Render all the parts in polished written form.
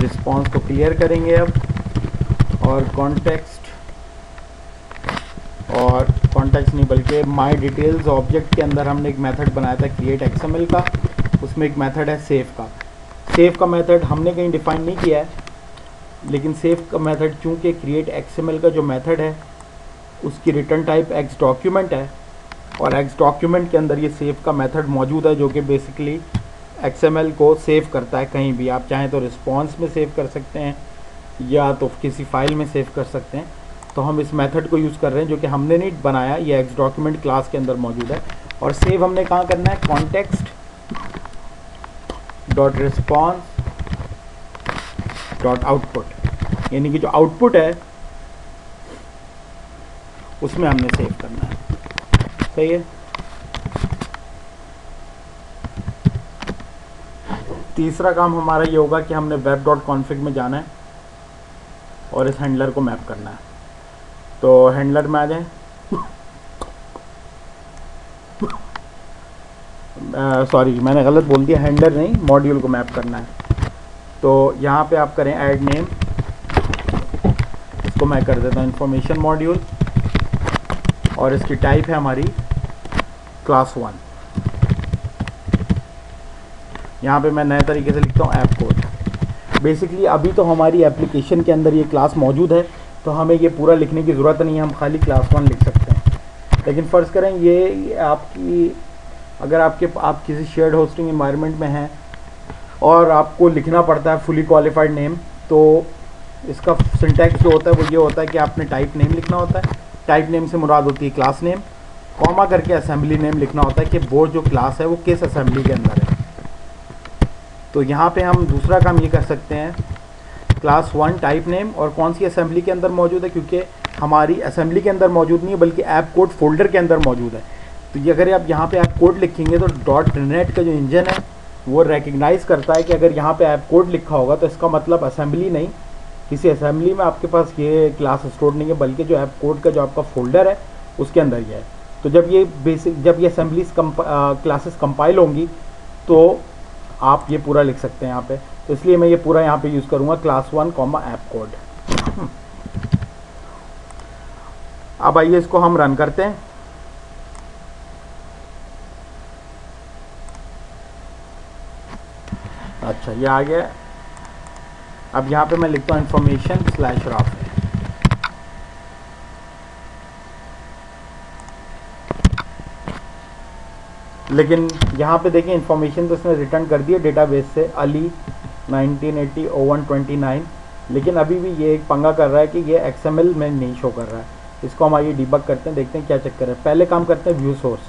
Response को clear करेंगे अब, और कॉन्टेक्स्ट नहीं बल्कि माई डिटेल्स ऑब्जेक्ट के अंदर हमने एक मेथड बनाया था क्रिएट एक्सएमएल का। उसमें एक मेथड है सेव का। सेव का मेथड हमने कहीं डिफाइन नहीं किया है, लेकिन सेव का मेथड चूँकि क्रिएट एक्सएमएल का जो मेथड है उसकी रिटर्न टाइप एक्स डॉक्यूमेंट है, और एक्स डॉक्यूमेंट के अंदर ये सेव का मेथड मौजूद है जो कि बेसिकली एक्सएमएल को सेव करता है कहीं भी। आप चाहें तो रिस्पॉन्स में सेव कर सकते हैं या तो किसी फाइल में सेव कर सकते हैं। तो हम इस मेथड को यूज़ कर रहे हैं जो कि हमने नहीं बनाया, ये एक्स डॉक्यूमेंट क्लास के अंदर मौजूद है। और सेव हमने कहाँ करना है, context dot response dot output, यानी कि जो आउटपुट है उसमें हमने सेव करना है। सही है। तीसरा काम हमारा ये होगा कि हमने वेब डॉट कॉन्फिग में जाना है और इस हैंडलर को मैप करना है। तो हैंडलर में आ जाएं, सॉरी मैंने गलत बोल दिया, हैंडलर नहीं, मॉड्यूल को मैप करना है। तो यहाँ पे आप करें ऐड नेम, इसको मैं कर देता हूँ इन्फॉर्मेशन मॉड्यूल, और इसकी टाइप है हमारी क्लास 1। यहाँ पे मैं नए तरीके से लिखता हूँ ऐप कोड। बेसिकली अभी तो हमारी एप्लीकेशन के अंदर ये क्लास मौजूद है, तो हमें ये पूरा लिखने की ज़रूरत नहीं है, हम खाली क्लास 1 लिख सकते हैं। लेकिन फ़र्ज़ करें ये आपकी, अगर आप किसी शेयर्ड होस्टिंग इन्वायरमेंट में हैं और आपको लिखना पड़ता है फुली क्वालिफाइड नेम, तो इसका सिंटैक्स जो होता है वो ये होता है कि आपने टाइप नेम लिखना होता है। टाइप नेम से मुराद होती है क्लास नेम, कॉमा करके असेंबली नेम लिखना होता है कि वो जो क्लास है वो किस असेंबली के अंदर है। तो यहाँ पे हम दूसरा काम ये कर सकते हैं, क्लास 1 टाइप नेम और कौन सी असेंबली के अंदर मौजूद है, क्योंकि हमारी असेंबली के अंदर मौजूद नहीं है बल्कि ऐप कोड फोल्डर के अंदर मौजूद है। तो ये अगर आप यहाँ पे ऐप कोड लिखेंगे तो .NET का जो इंजन है वो रिकग्नाइज़ करता है कि अगर यहाँ पे ऐप कोड लिखा होगा तो इसका मतलब असेंबली नहीं, किसी असेंबली में आपके पास ये क्लास स्टोर नहीं है, बल्कि जो ऐप कोड का जो आपका फोल्डर है उसके अंदर ये है। तो जब ये असेंबलीज क्लासेस कंपाइल होंगी तो आप ये पूरा लिख सकते हैं यहाँ पे। तो इसलिए मैं ये पूरा यहाँ पे यूज़ करूँगा क्लास 1 ऐप कोड। अब आइए इसको हम रन करते हैं। अच्छा ये आ गया। अब यहाँ पे मैं लिखता हूँ information/raw। लेकिन यहाँ पे देखिए इन्फॉर्मेशन तो इसने रिटर्न कर दिया डेटाबेस से, अली 1980-01-29, लेकिन अभी भी ये एक पंगा कर रहा है कि ये XML में नहीं शो कर रहा है। इसको हम आइए डिबग करते हैं, देखते हैं क्या चक्कर है। पहले काम करते हैं व्यू सोर्स।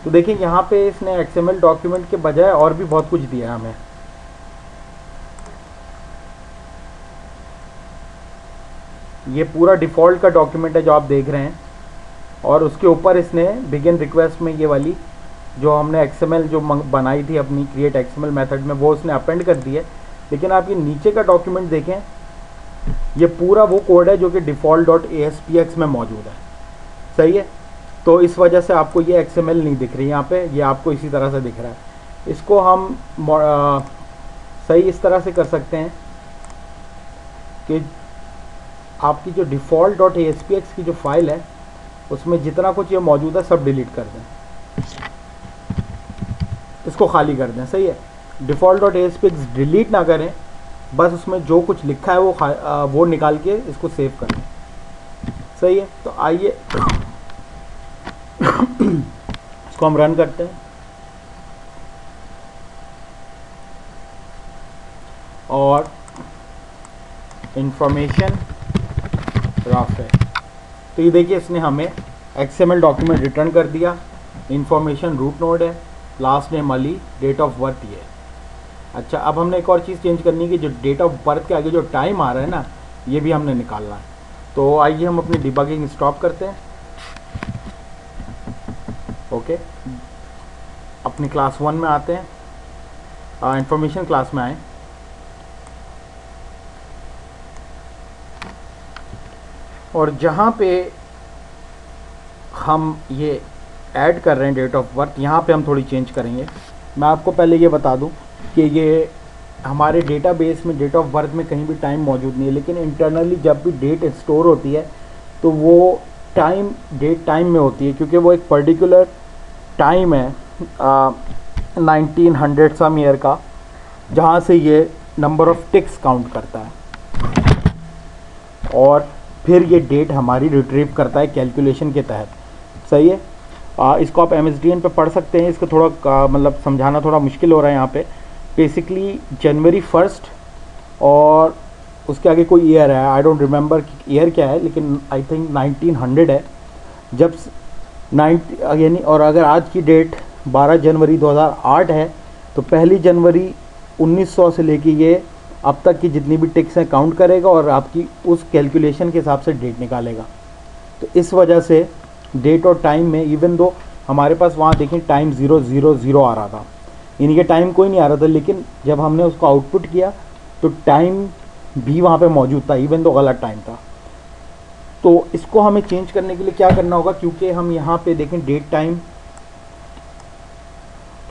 तो देखिए यहाँ पे इसने XML डॉक्यूमेंट के बजाय और भी बहुत कुछ दिया है हमें। ये पूरा डिफ़ॉल्ट का डॉक्यूमेंट है जो आप देख रहे हैं, और उसके ऊपर इसने बिगिन रिक्वेस्ट में ये वाली जो हमने XML जो बनाई थी अपनी क्रिएट XML मेथड में, वो उसने अपेंड कर दी है। लेकिन आप ये नीचे का डॉक्यूमेंट देखें, ये पूरा वो कोड है जो कि default.aspx में मौजूद है। सही है। तो इस वजह से आपको ये XML नहीं दिख रही यहाँ पे, ये आपको इसी तरह से दिख रहा है। इसको हम सही इस तरह से कर सकते हैं कि आपकी जो default.aspx की जो फाइल है उसमें जितना कुछ ये मौजूद है सब डिलीट कर दें, इसको खाली कर दें। सही है। default.aspx डिलीट ना करें, बस उसमें जो कुछ लिखा है वो निकाल के इसको सेव कर दें। सही है। तो आइए इसको हम रन करते हैं और इंफॉर्मेशन रॉ है। तो ये देखिए इसने हमें XML डॉक्यूमेंट रिटर्न कर दिया। इंफॉर्मेशन रूट नोड है, last name Ali, date of birth ये। अच्छा अब हमने एक और चीज़ चेंज करनी है कि जो डेट ऑफ बर्थ के आगे जो टाइम आ रहा है ना, ये भी हमने निकालना है। तो आइए हम अपनी डिबगिंग स्टॉप करते हैं। ओके, अपनी क्लास 1 में आते हैं, इंफॉर्मेशन क्लास में आए। और जहाँ पे हम ये ऐड कर रहे हैं डेट ऑफ बर्थ, यहाँ पे हम थोड़ी चेंज करेंगे। मैं आपको पहले ये बता दूं कि ये हमारे डेटाबेस में डेट ऑफ बर्थ में कहीं भी टाइम मौजूद नहीं है, लेकिन इंटरनली जब भी डेट स्टोर होती है तो वो डेट टाइम में होती है, क्योंकि वो एक पर्टिकुलर टाइम है 1900 सम ईयर का, जहाँ से ये नंबर ऑफ टिक्स काउंट करता है और फिर ये डेट हमारी रिट्रीव करता है कैलकुलेशन के तहत। सही है। इसको आप MSDN पे पढ़ सकते हैं। इसको थोड़ा मतलब समझाना थोड़ा मुश्किल हो रहा है यहाँ पे। बेसिकली जनवरी 1 और उसके आगे कोई ईयर है, आई डोंट रिमेंबर कि ईयर क्या है, लेकिन आई थिंक 1900 है जब यानी, और अगर आज की डेट 12 जनवरी 2008 है तो 1 जनवरी 1900 से लेके ये अब तक की जितनी भी टिक्स हैं काउंट करेगा और आपकी उस कैलकुलेशन के हिसाब से डेट निकालेगा। तो इस वजह से डेट और टाइम में, इवन दो हमारे पास वहाँ देखें टाइम 000 आ रहा था, यानी कि टाइम कोई नहीं आ रहा था, लेकिन जब हमने उसको आउटपुट किया तो टाइम भी वहाँ पे मौजूद था, इवन दो गलत टाइम था। तो इसको हमें चेंज करने के लिए क्या करना होगा, क्योंकि हम यहाँ पे देखें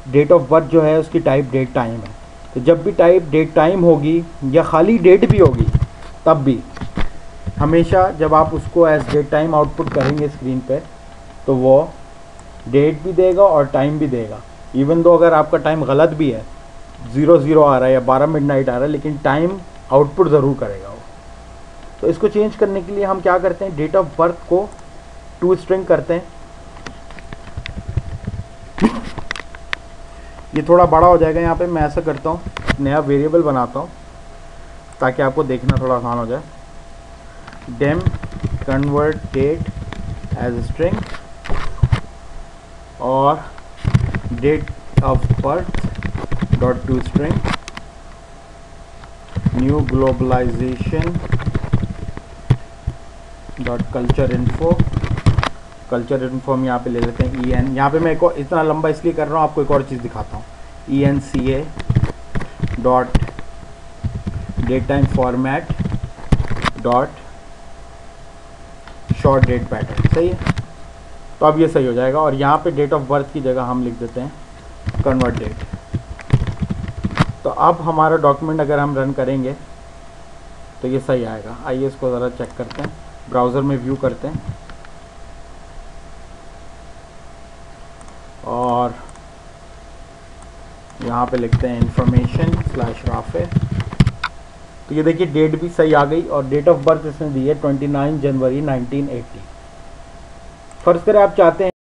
डेट ऑफ बर्थ जो है उसकी टाइप डेट टाइम है, तो जब भी टाइप डेट टाइम होगी या खाली डेट भी होगी, तब भी हमेशा जब आप उसको एज डेट टाइम आउटपुट करेंगे स्क्रीन पे तो वो डेट भी देगा और टाइम भी देगा। इवन दो अगर आपका टाइम गलत भी है, 00 आ रहा है या 12 मिडनाइट आ रहा है, लेकिन टाइम आउटपुट ज़रूर करेगा वो। तो इसको चेंज करने के लिए हम क्या करते हैं, डेट ऑफ बर्थ को 2 स्ट्रिंग करते हैं। ये थोड़ा बड़ा हो जाएगा, यहाँ पे मैं ऐसा करता हूँ, नया वेरिएबल बनाता हूँ ताकि आपको देखना थोड़ा आसान हो जाए। Dim convert date as string और date of birth dot to string new globalization dot culture info हम यहाँ पे ले लेते हैं EN। यहाँ पे मैं एक और इतना लंबा इसलिए कर रहा हूँ, आपको एक और चीज़ दिखाता हूँ। ENCA dot date time format dot short date pattern. सही है। तो अब ये सही हो जाएगा और यहाँ पे डेट ऑफ बर्थ की जगह हम लिख देते हैं कन्वर्ट डेट। तो अब हमारा डॉक्यूमेंट अगर हम रन करेंगे तो ये सही आएगा। आइए इसको ज़रा चेक करते हैं, ब्राउज़र में व्यू करते हैं और यहाँ पे लिखते हैं information/राफे। तो ये देखिए डेट भी सही आ गई और डेट ऑफ बर्थ इसने दी है 29 जनवरी 1980। फर्ज करें आप चाहते हैं